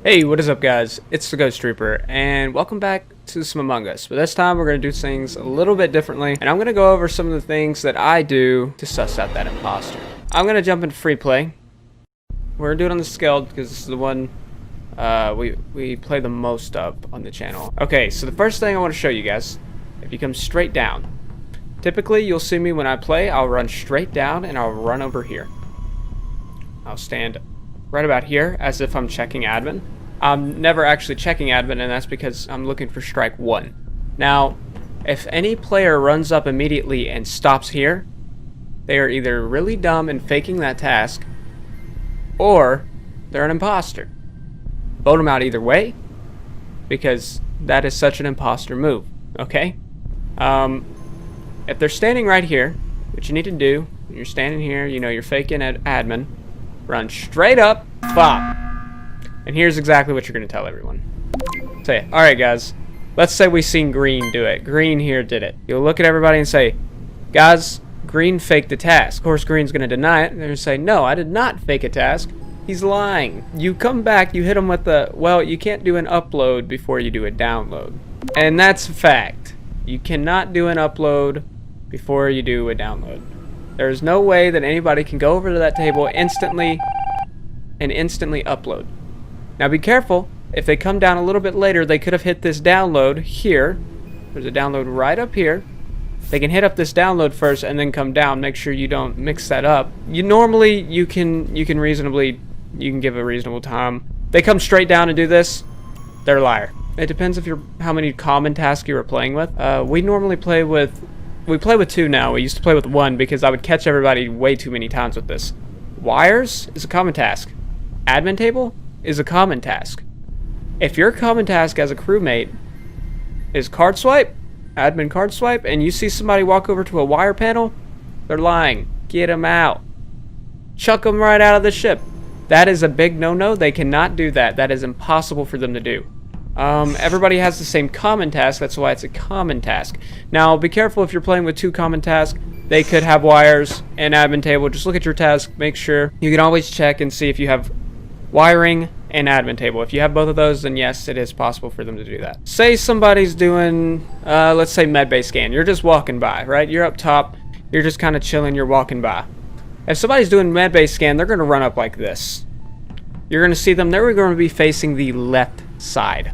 Hey, what is up guys? It's TheGhostReaper and welcome back to some Among Us. But this time we're going to do things a little bit differently and I'm going to go over some of the things that I do to suss out that imposter. I'm going to jump into free play. We're going to do it on the SKELD because this is the one we play the most of on the channel. Okay, so the first thing I want to show you guys, if you come straight down, typically you'll see me when I play, I'll run straight down and I'll run over here. I'll stand right about here as if I'm checking admin. I'm never actually checking admin, and that's because I'm looking for strike one. Now, if any player runs up immediately and stops here, they are either really dumb and faking that task, or they're an imposter. Vote them out either way, because that is such an imposter move, okay? If they're standing right here, what you need to do, when you're standing here, you know you're faking at admin, run straight up, bop. And here's exactly what you're going to tell everyone. Say, alright guys, let's say we seen Green do it. Green here did it. You'll look at everybody and say, guys, Green faked the task. Of course, Green's going to deny it. They're going to say, no, I did not fake a task. He's lying. You come back, you hit him with the, well, you can't do an upload before you do a download. And that's a fact. You cannot do an upload before you do a download. There's no way that anybody can go over to that table instantly and instantly upload. Now be careful, if they come down a little bit later, they could have hit this download here. There's a download right up here. They can hit up this download first and then come down. Make sure you don't mix that up. You can give a reasonable time. They come straight down and do this, they're a liar. It depends if how many common tasks you were playing with. We normally play with two now. We used to play with one because I would catch everybody way too many times with this. Wires is a common task. Admin table is a common task. If your common task as a crewmate is card swipe, admin card swipe, and you see somebody walk over to a wire panel, they're lying. Get them out. Chuck them right out of the ship. That is a big no-no. They cannot do that. That is impossible for them to do. Everybody has the same common task. That's why it's a common task. Now, be careful if you're playing with two common tasks. They could have wires and admin table. Just look at your task. Make sure. You can always check and see if you have wiring and admin table. If you have both of those, then yes, it is possible for them to do that. Say somebody's doing, let's say medbay scan. You're just walking by, right? You're up top. You're just kind of chilling. You're walking by. If somebody's doing medbay scan, they're going to run up like this. You're going to see them. They're going to be facing the left side.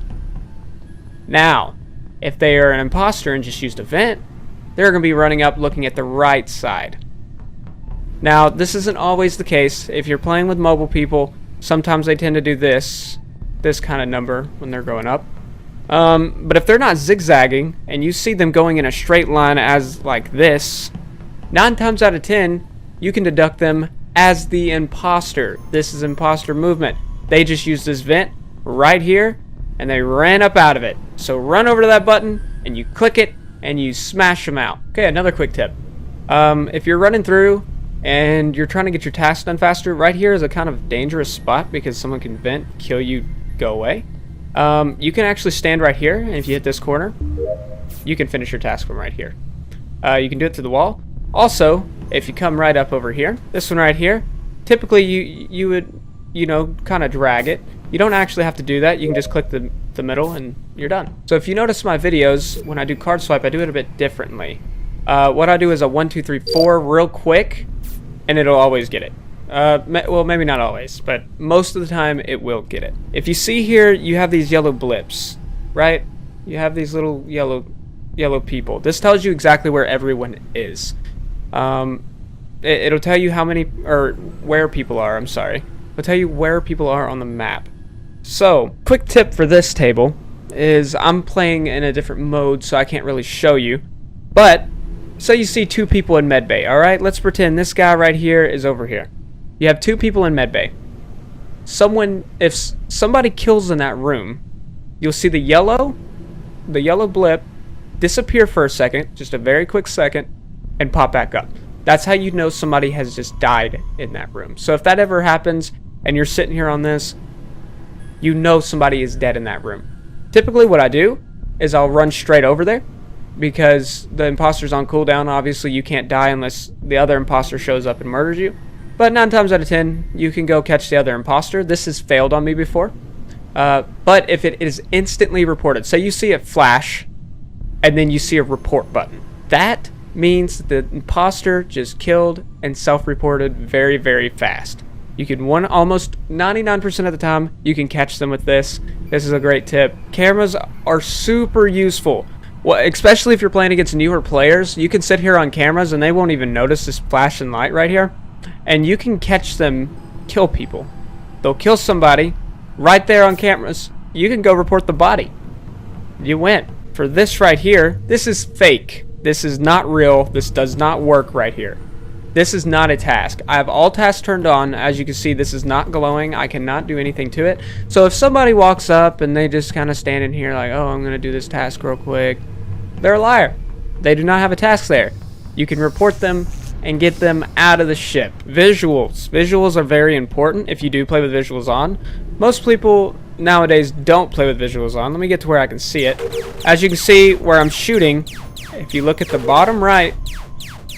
Now, if they are an imposter and just used a vent, they're going to be running up looking at the right side. Now, this isn't always the case. If you're playing with mobile people, sometimes they tend to do this kind of number when they're going up. But if they're not zigzagging and you see them going in a straight line as like this, 9 times out of 10, you can deduct them as the imposter. This is imposter movement. They just used this vent right here and they ran up out of it. So run over to that button and you click it and you smash them out. Okay, another quick tip. If you're running through and you're trying to get your task done faster, right here is a kind of dangerous spot because someone can vent, kill you, go away. You can actually stand right here, and if you hit this corner, you can finish your task from right here. You can do it to the wall. Also, if you come right up over here, this one right here, typically you would, kind of drag it. You don't actually have to do that. You can just click the middle and you're done. So if you notice my videos, when I do card swipe, I do it a bit differently. What I do is a 1, 2, 3, 4 real quick, and it'll always get it. Well, maybe not always, but most of the time it will get it. If you see here, you have these yellow blips, right? You have these little yellow people. This tells you exactly where everyone is. It'll tell you how many, or where people are, I'm sorry. It'll tell you where people are on the map. So, quick tip for this table is I'm playing in a different mode, so I can't really show you. But, say you see 2 people in medbay, alright? Let's pretend this guy right here is over here. You have 2 people in medbay. If somebody kills in that room, you'll see the yellow blip disappear for a second, just a very quick second, and pop back up. That's how you know somebody has just died in that room. So if that ever happens and you're sitting here on this, you know somebody is dead in that room. Typically what I do is I'll run straight over there because the imposter's on cooldown. Obviously you can't die unless the other imposter shows up and murders you. But 9 times out of 10, you can go catch the other imposter. This has failed on me before. But if it is instantly reported, so you see a flash and then you see a report button, that means the imposter just killed and self-reported very, very fast. You can almost 99% of the time you can catch them with this. This is a great tip. Cameras are super useful. Well, especially if you're playing against newer players, you can sit here on cameras and they won't even notice this flashing light right here. And you can catch them kill people. They'll kill somebody right there on cameras. You can go report the body. You win. For this right here, this is fake. This is not real. This does not work right here. This is not a task. I have all tasks turned on. As you can see, this is not glowing. I cannot do anything to it. So if somebody walks up and they just kind of stand in here like, oh, I'm going to do this task real quick, they're a liar. They do not have a task there. You can report them and get them out of the ship. Visuals. Visuals are very important if you do play with visuals on. Most people nowadays don't play with visuals on. Let me get to where I can see it. As you can see where I'm shooting, if you look at the bottom right,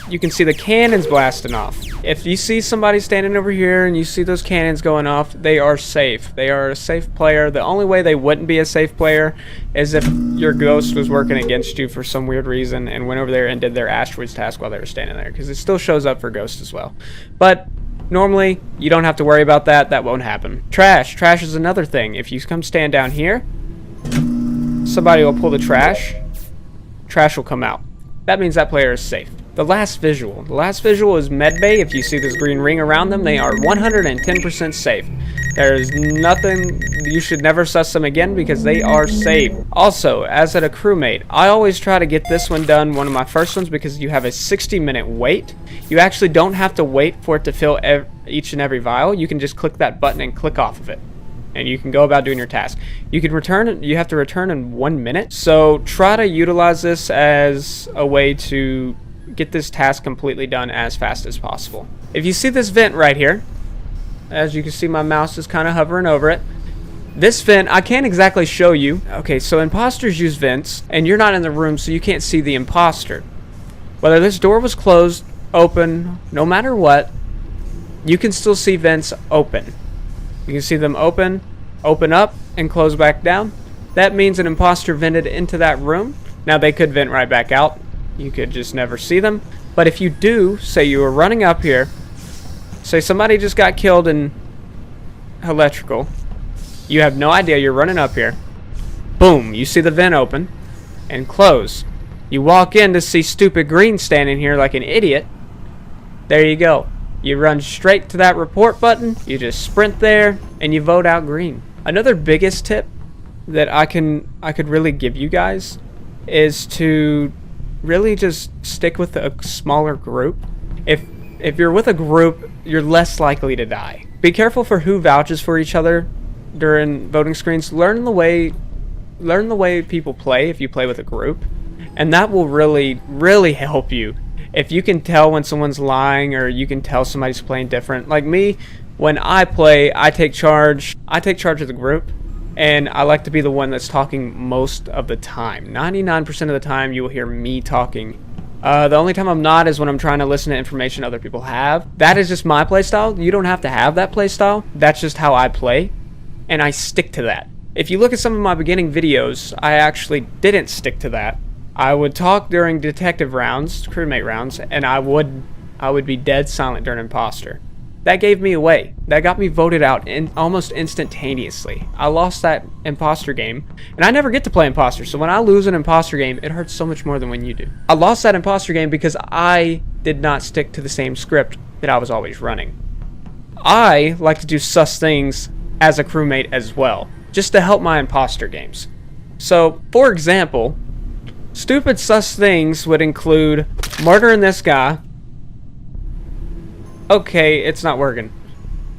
you can see the cannons blasting off. If you see somebody standing over here and you see those cannons going off, they are safe. They are a safe player. The only way they wouldn't be a safe player is if your ghost was working against you for some weird reason and went over there and did their asteroids task while they were standing there, because it still shows up for ghosts as well. But normally, you don't have to worry about that. That won't happen. Trash. Trash is another thing. If you come stand down here, somebody will pull the trash. Trash will come out. That means that player is safe. The last visual. The last visual is medbay. If you see this green ring around them, they are 110% safe. There's nothing, you should never sus them again because they are safe. Also, as a crewmate, I always try to get this one done, one of my first ones, because you have a 60-minute wait. You actually don't have to wait for it to fill each and every vial. You can just click that button and click off of it, and you can go about doing your task. You can return, you have to return in 1 minute. So try to utilize this as a way to get this task completely done as fast as possible. If you see this vent right here, as you can see my mouse is kind of hovering over it. This vent, I can't exactly show you. Okay, so imposters use vents, and you're not in the room, so you can't see the imposter. Whether this door was closed, open, no matter what, you can still see vents open. You can see them open up, and close back down. That means an imposter vented into that room. Now they could vent right back out. You could just never see them. But if you do, say you were running up here, say somebody just got killed in electrical, you have no idea, you're running up here, boom, you see the vent open and close. You walk in to see stupid green standing here like an idiot. There you go. You run straight to that report button, you just sprint there, and you vote out green. Another biggest tip that I could really give you guys is to really just stick with a smaller group. If you're with a group, you're less likely to die. Be careful for who vouches for each other during voting screens. Learn the way people play if you play with a group, and that will really help you. If you can tell when someone's lying, or you can tell somebody's playing different. Like me, when I play, I take charge of the group, and I like to be the one that's talking most of the time. 99% of the time you will hear me talking. The only time I'm not is when I'm trying to listen to information other people have. That is just my playstyle. You don't have to have that playstyle. That's just how I play, and I stick to that. If you look at some of my beginning videos, I actually didn't stick to that. I would talk during detective rounds, crewmate rounds, and I would be dead silent during imposter. That gave me away. That got me voted out almost instantaneously. I lost that imposter game, and I never get to play imposter, so when I lose an imposter game, it hurts so much more than when you do. I lost that imposter game because I did not stick to the same script that I was always running. I like to do sus things as a crewmate as well, just to help my imposter games. So, for example, stupid sus things would include murdering this guy. Okay, it's not working.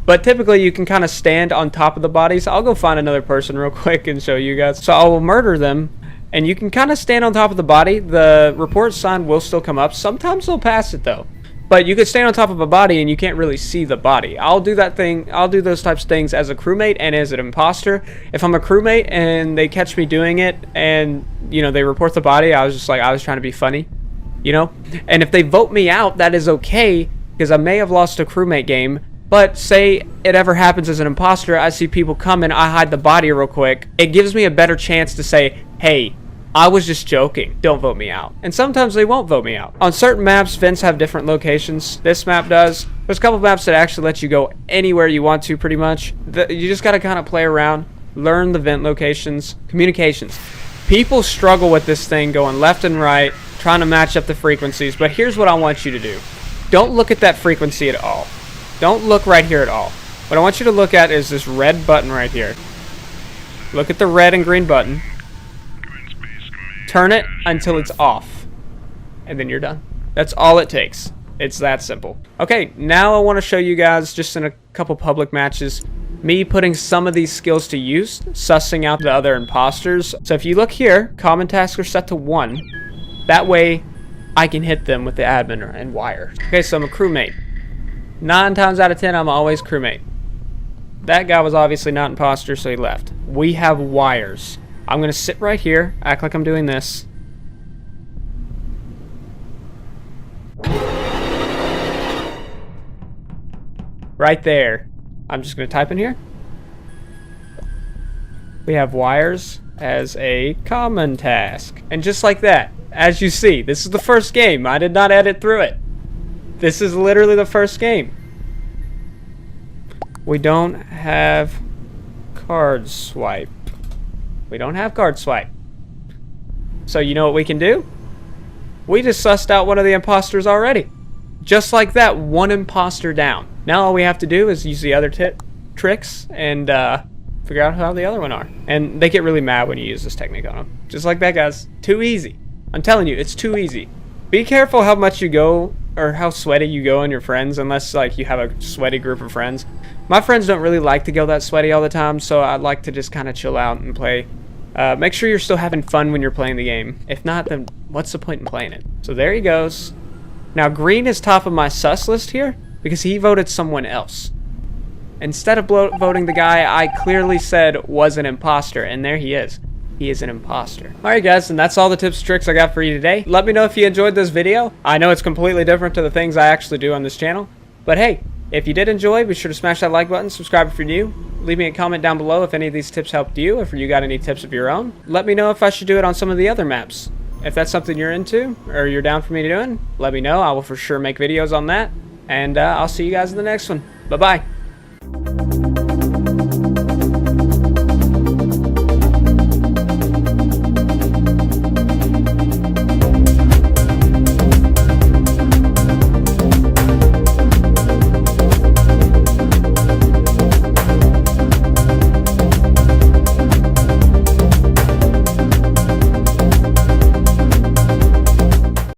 But typically you can kind of stand on top of the bodies. I'll go find another person real quick and show you guys. So I will murder them, and you can kind of stand on top of the body. The report sign will still come up. Sometimes they'll pass it though. But you could stand on top of a body and you can't really see the body. I'll do that thing. I'll do those types of things as a crewmate and as an imposter. If I'm a crewmate and they catch me doing it and, you know, they report the body, I was trying to be funny, you know? And if they vote me out, that is okay, because I may have lost a crewmate game, But say it ever happens as an imposter, I see people coming, I hide the body real quick. It gives me a better chance to say, hey, I was just joking, don't vote me out. And sometimes they won't vote me out. On certain maps, vents have different locations. This map does. There's a couple maps that actually let you go anywhere you want to, pretty much. You just gotta kind of play around, learn the vent locations. Communications. People struggle with this thing going left and right, trying to match up the frequencies, but here's what I want you to do. Don't look at that frequency at all. Don't look right here at all. What I want you to look at is this red button right here. Look at the red and green button. Turn it until it's off. And then you're done. That's all it takes. It's that simple. Okay, now I want to show you guys, just in a couple public matches, me putting some of these skills to use, sussing out the other imposters. So if you look here, common tasks are set to 1. That way, I can hit them with the admin and wire. Okay, so I'm a crewmate. 9 times out of 10, I'm always crewmate. That guy was obviously not imposter, so he left. We have wires. I'm going to sit right here, act like I'm doing this. Right there. I'm just going to type in here. We have wires as a common task. And just like that, as you see, this is the first game. I did not edit through it. This is literally the first game. We don't have card swipe. We don't have card swipe. So you know what we can do? We just sussed out one of the imposters already. Just like that, one imposter down. Now all we have to do is use the other tricks and figure out how the other one are. And they get really mad when you use this technique on them. Just like that, guys. Too easy. I'm telling you, it's too easy. Be careful how much you go, or how sweaty you go on your friends, unless like you have a sweaty group of friends. My friends don't really like to go that sweaty all the time, so I'd like to just kind of chill out and play. Make sure you're still having fun when you're playing the game. If not, then what's the point in playing it? So there he goes. Now green is top of my sus list here because he voted someone else. Instead of voting the guy I clearly said was an imposter, and there he is. He is an imposter. Alright guys, and that's all the tips and tricks I got for you today. Let me know if you enjoyed this video. I know it's completely different to the things I actually do on this channel. But hey, if you did enjoy, be sure to smash that like button, subscribe if you're new. Leave me a comment down below if any of these tips helped you, if you got any tips of your own. Let me know if I should do it on some of the other maps. If that's something you're into, or you're down for me doing, let me know. I will for sure make videos on that. And I'll see you guys in the next one. Bye-bye.